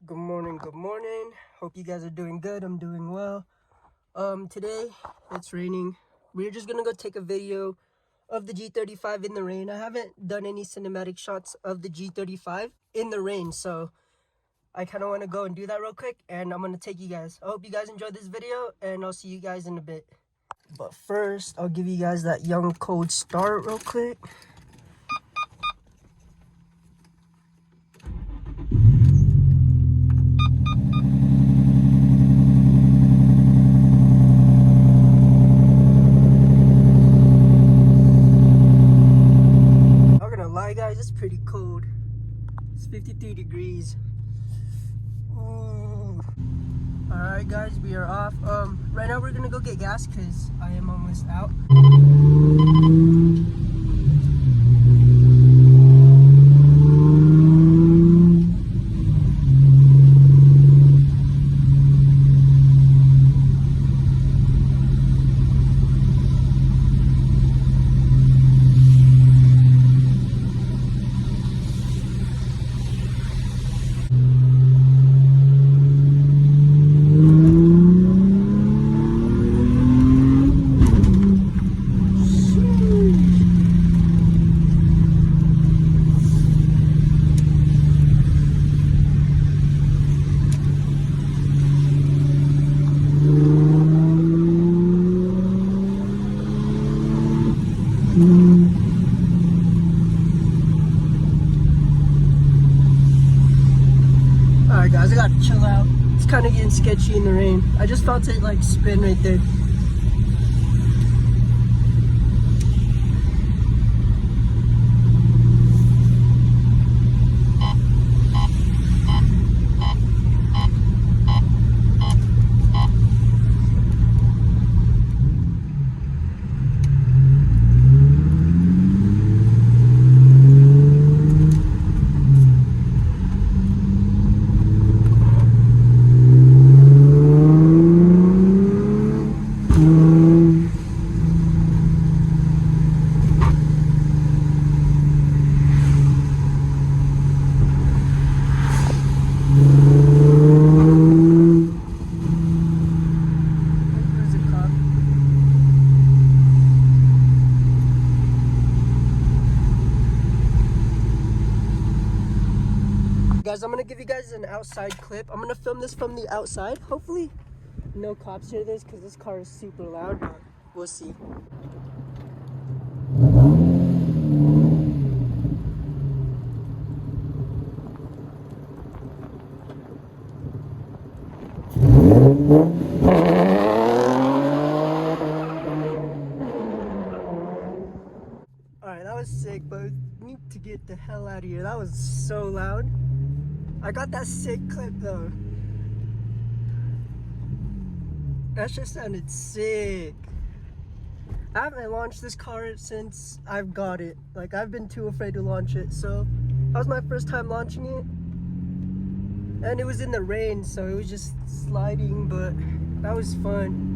Good morning, good morning. Hope you guys are doing good. I'm doing well. Today it's raining. We're just gonna go take a video of the G35 in the rain. I haven't done any cinematic shots of the G35 in the rain, so I kind of want to go and do that real quick, and I'm gonna take you guys. I hope you guys enjoyed this video, and I'll see you guys in a bit. But first, I'll give you guys that young cold start real quick. Guys, it's pretty cold. It's 53 degrees. Ooh. All right guys, we are off. Right now we're gonna go get gas because I am almost out. Alright guys, I gotta chill out. It's kind of getting sketchy in the rain. I just felt it like spin right there. Guys, I'm gonna give you guys an outside clip. I'm gonna film this from the outside. Hopefully no cops hear this because this car is super loud, but we'll see. Alright, that was sick, but we need to get the hell out of here. That was so loud. I got that sick clip though. That just sounded sick. I haven't launched this car since I've got it. Like, I've been too afraid to launch it, so that was my first time launching it. And it was in the rain, so it was just sliding, but that was fun.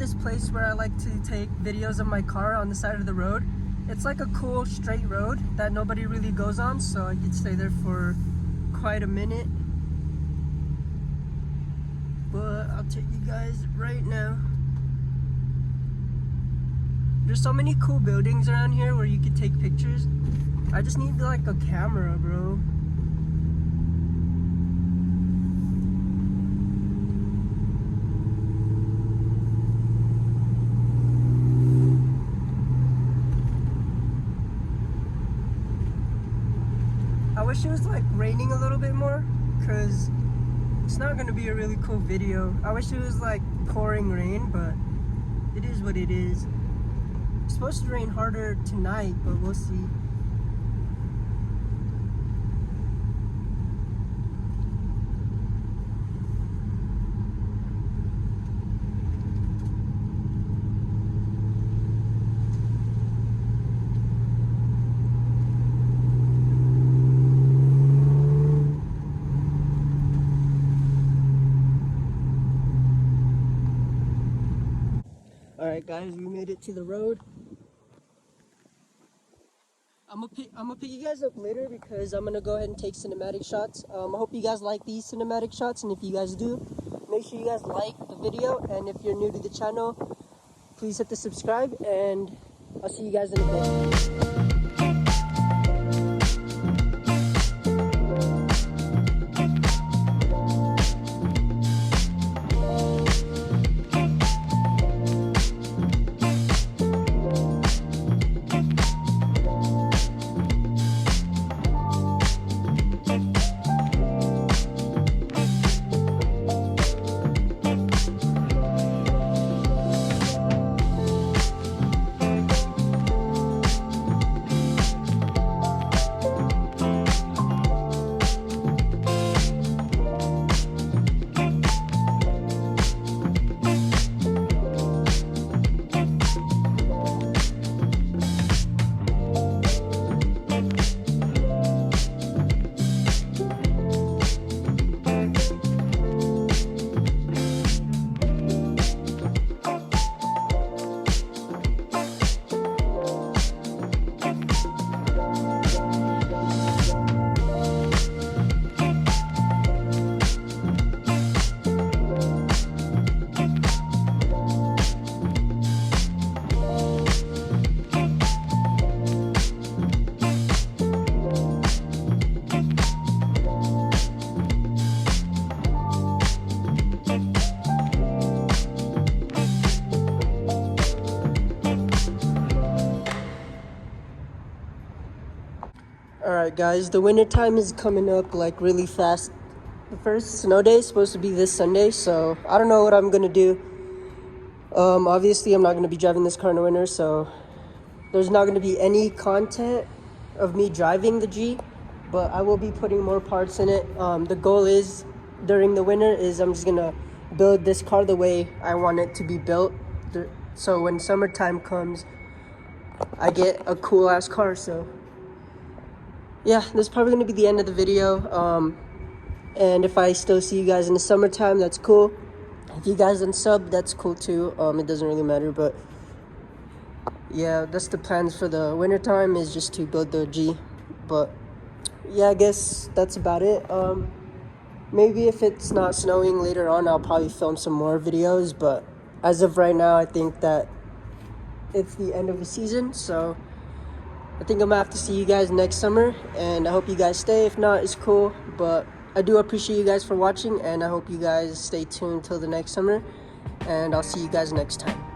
this place where I like to take videos of my car on the side of the road. It's like a cool straight road that nobody really goes on, so I could stay there for quite a minute. But I'll take you guys right now. There's so many cool buildings around here where you could take pictures. I just need like a camera, bro. I wish it was like raining a little bit more, because it's not gonna be a really cool video. I wish it was like pouring rain, but it is what it is. It's supposed to rain harder tonight, but we'll see. Alright guys, we made it to the road. I'm gonna pick you guys up later because I'm gonna go ahead and take cinematic shots. I hope you guys like these cinematic shots, and if you guys do, make sure you guys like the video, and if you're new to the channel, please hit the subscribe, and I'll see you guys in a bit. Alright guys, the winter time is coming up like really fast. The first snow day is supposed to be this Sunday, so I don't know what I'm gonna do. Obviously I'm not gonna be driving this car in the winter, so there's not gonna be any content of me driving the G, but I will be putting more parts in it. The goal is during the winter is I'm just gonna build this car the way I want it to be built, so when summertime comes I get a cool ass car. So yeah, this is probably going to be the end of the video, and if I still see you guys in the summertime, that's cool. If you guys unsub, that's cool too. It doesn't really matter, but yeah, that's the plans for the winter time, is just to build the G. But yeah, I guess that's about it. Maybe if it's not snowing later on, I'll probably film some more videos, but as of right now, I think that it's the end of the season, so I think I'm gonna have to see you guys next summer, and I hope you guys stay. If not, it's cool, but I do appreciate you guys for watching, and I hope you guys stay tuned till the next summer, and I'll see you guys next time.